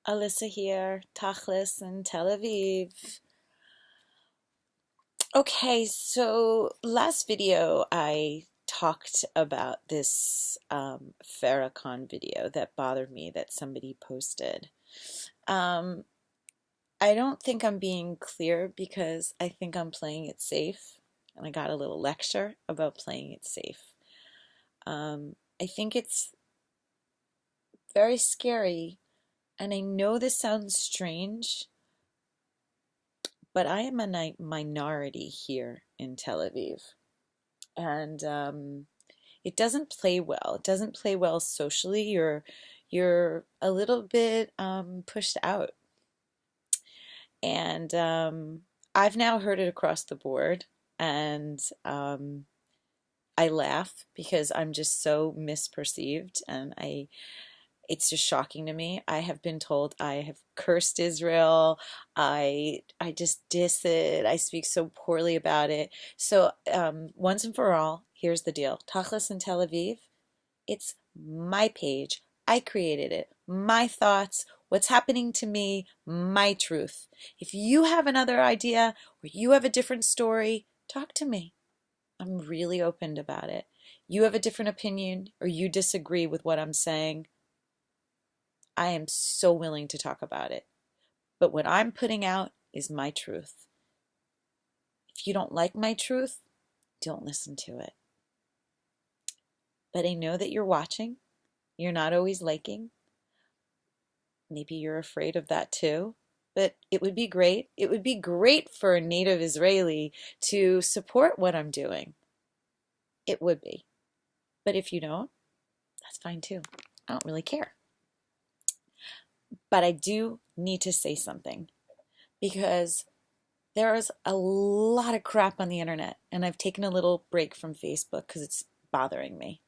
Alyssa here, Tachlis in Tel Aviv. Okay, so last video I talked about this Farrakhan video that bothered me that somebody posted. Um, I don't think I'm being clear because I think I'm playing it safe, and I got a little lecture about playing it safe. I think it's very scary, and I know this sounds strange, but I am a minority here in Tel Aviv, and it doesn't play well. It doesn't play well socially. You're a little bit pushed out, and I've now heard it across the board, and I laugh because I'm just so misperceived, and it's just shocking to me. I have been told I have cursed Israel. I just diss it. I speak so poorly about it. So once and for all, here's the deal. Tachlis in Tel Aviv, it's my page. I created it. My thoughts, what's happening to me, my truth. If you have another idea or you have a different story, talk to me. I'm really open about it. You have a different opinion or you disagree with what I'm saying, I am so willing to talk about it. But what I'm putting out is my truth. If you don't like my truth, don't listen to it. But I know that you're watching. You're not always liking. Maybe you're afraid of that too. But it would be great. It would be great for a native Israeli to support what I'm doing. It would be. But if you don't, that's fine too. I don't really care. But I do need to say something because there is a lot of crap on the internet, and I've taken a little break from Facebook because it's bothering me.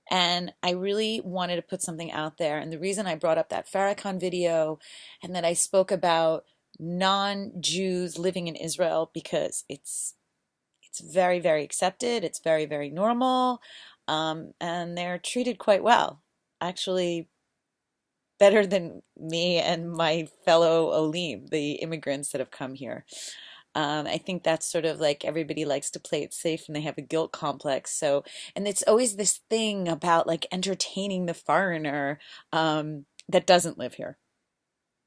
And I really wanted to put something out there. And the reason I brought up that Farrakhan video and that I spoke about non-Jews living in Israel because it's very, very accepted. It's very, very normal. And they're treated quite well. Actually, better than me and my fellow Olim, the immigrants that have come here. I think that's sort of like everybody likes to play it safe and they have a guilt complex. So, and it's always this thing about like entertaining the foreigner that doesn't live here,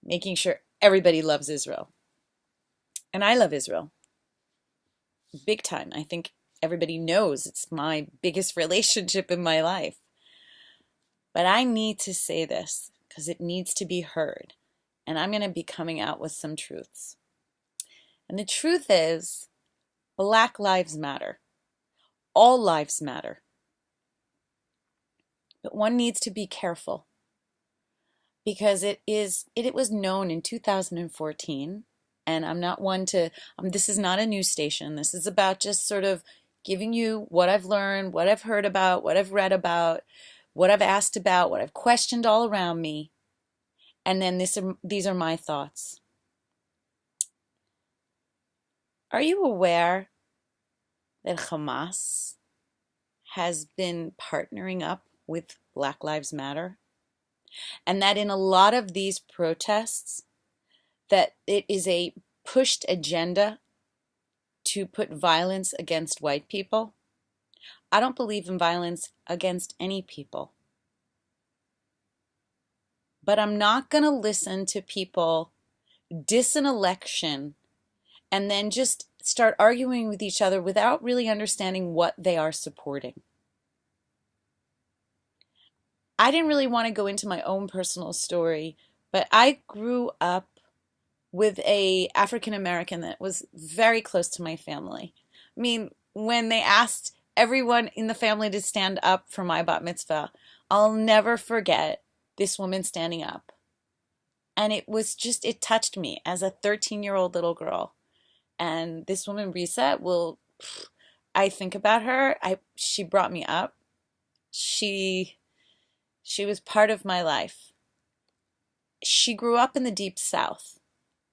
making sure everybody loves Israel. And I love Israel big time. I think everybody knows it's my biggest relationship in my life. But I need to say this because it needs to be heard. And I'm going to be coming out with some truths. And the truth is, Black Lives Matter. All lives matter. But one needs to be careful because it was known in 2014, and I'm not one to, this is not a news station. This is about just sort of giving you what I've learned, what I've heard about, what I've read about, what I've asked about, what I've questioned all around me. And then these are my thoughts. Are you aware that Hamas has been partnering up with Black Lives Matter? And that in a lot of these protests, that it is a pushed agenda to put violence against white people? I don't believe in violence against any people. But I'm not going to listen to people diss an election and then just start arguing with each other without really understanding what they are supporting. I didn't really want to go into my own personal story, but I grew up with a African American that was very close to my family. I mean, when they asked everyone in the family to stand up for my bat mitzvah, I'll never forget this woman standing up. And it touched me as a 13-year-old little girl. And this woman, Risa, I think about her. She brought me up. She was part of my life. She grew up in the Deep South.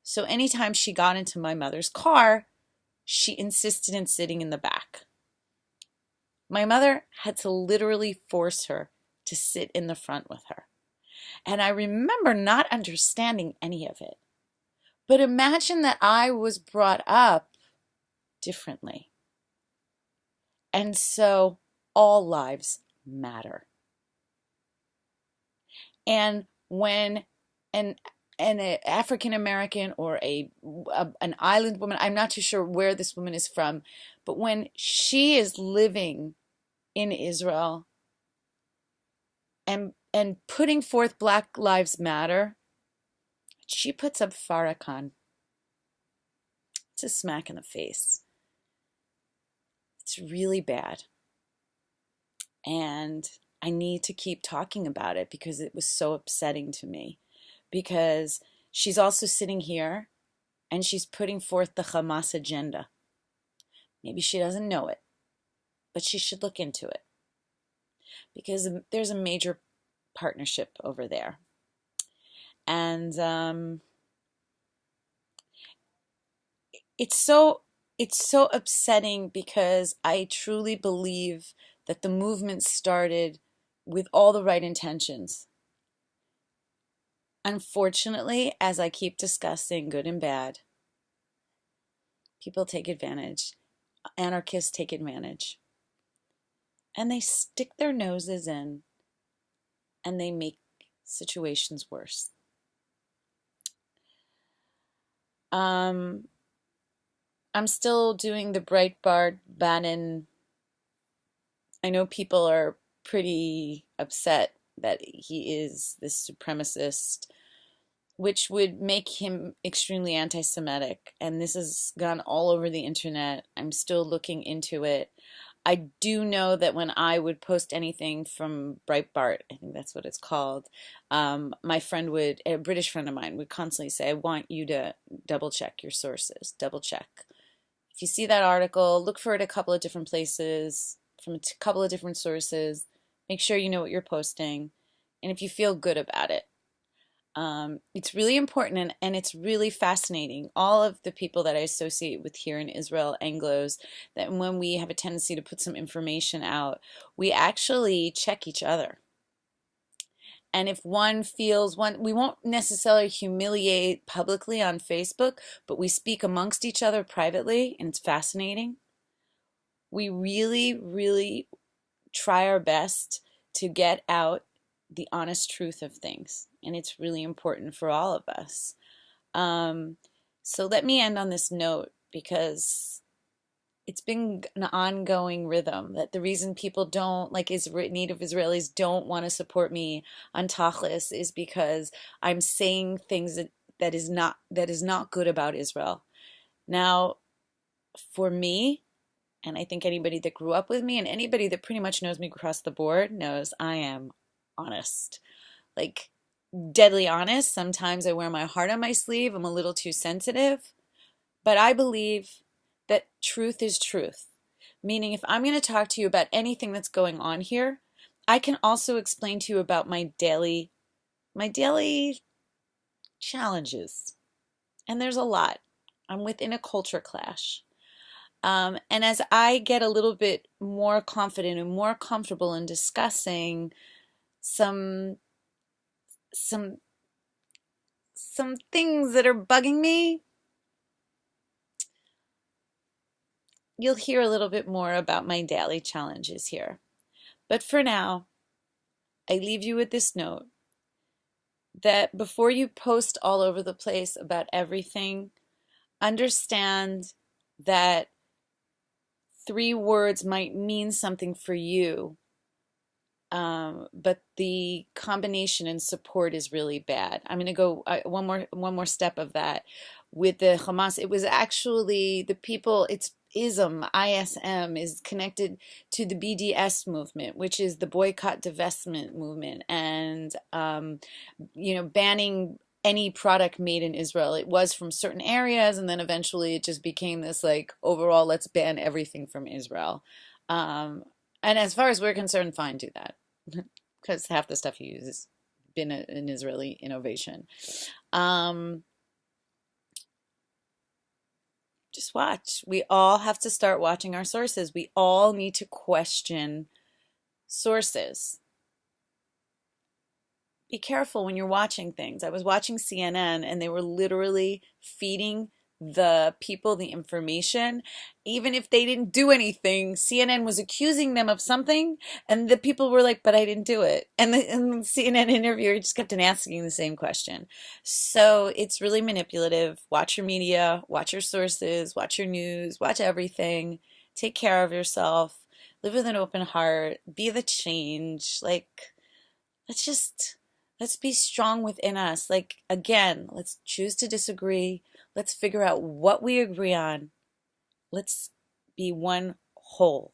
So anytime she got into my mother's car, she insisted in sitting in the back. My mother had to literally force her to sit in the front with her. And I remember not understanding any of it. But imagine that I was brought up differently. And so all lives matter. And when an African American or an island woman, I'm not too sure where this woman is from, but when she is living in Israel and putting forth Black Lives Matter, she puts up Farrakhan. It's a smack in the face. It's really bad. And I need to keep talking about it because it was so upsetting to me. Because she's also sitting here and she's putting forth the Hamas agenda. Maybe she doesn't know it, but she should look into it. Because there's a major partnership over there. And it's so upsetting because I truly believe that the movement started with all the right intentions. Unfortunately, as I keep discussing, good and bad, people take advantage. Anarchists take advantage. And they stick their noses in and they make situations worse. I'm still doing the Breitbart Bannon. I know people are pretty upset that he is this supremacist, which would make him extremely anti-Semitic. And this has gone all over the internet. I'm still looking into it. I do know that when I would post anything from Breitbart, I think that's what it's called, my friend would, a British friend of mine, would constantly say, I want you to double check your sources, double check. If you see that article, look for it a couple of different places, from a couple of different sources. Make sure you know what you're posting, and if you feel good about it. It's really important and it's really fascinating. All of the people that I associate with here in Israel, Anglos, that when we have a tendency to put some information out, we actually check each other. And if one feels we won't necessarily humiliate publicly on Facebook, but we speak amongst each other privately, and it's fascinating. We really, really try our best to get out the honest truth of things. And it's really important for all of us. So let me end on this note because it's been an ongoing rhythm that the reason people don't, like Native Israelis don't want to support me on Tachlis is because I'm saying things that is not good about Israel. Now, for me, and I think anybody that grew up with me and anybody that pretty much knows me across the board knows I am honest. Like, deadly honest. Sometimes I wear my heart on my sleeve. I'm a little too sensitive. But I believe that truth is truth. Meaning if I'm going to talk to you about anything that's going on here, I can also explain to you about my daily challenges. And there's a lot. I'm within a culture clash. And as I get a little bit more confident and more comfortable in discussing some things that are bugging me, you'll hear a little bit more about my daily challenges here. But for now, I leave you with this note that before you post all over the place about everything, understand that 3 words might mean something for you, but the combination and support is really bad. I'm going to go one more step of that. With the Hamas, it was actually the people, it's ISM is connected to the BDS movement, which is the boycott divestment movement, and banning any product made in Israel. It was from certain areas, and then eventually it just became this like overall, let's ban everything from Israel. And as far as we're concerned, fine, do that, because half the stuff you use has been an Israeli innovation. Just watch. We all have to start watching our sources. We all need to question sources. be careful when you're watching things. I was watching CNN and they were literally feeding the people the information. Even if they didn't do anything, CNN was accusing them of something, and the people were like, but I didn't do it. And the CNN interviewer just kept on asking the same question. So it's really manipulative. Watch your media, watch your sources, watch your news, watch everything. Take care of yourself. Live with an open heart. Be the change. Like, let's just let's be strong within us. Like, again, let's choose to disagree. Let's figure out what we agree on. Let's be one whole,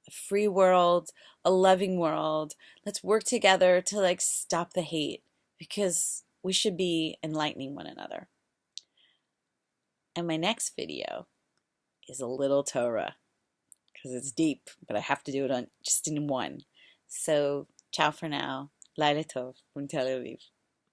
a free world, a loving world. Let's work together to like stop the hate, because we should be enlightening one another. And my next video is a little Torah because it's deep, but I have to do it on just in one. So ciao for now. Laila Tov from Tel Aviv.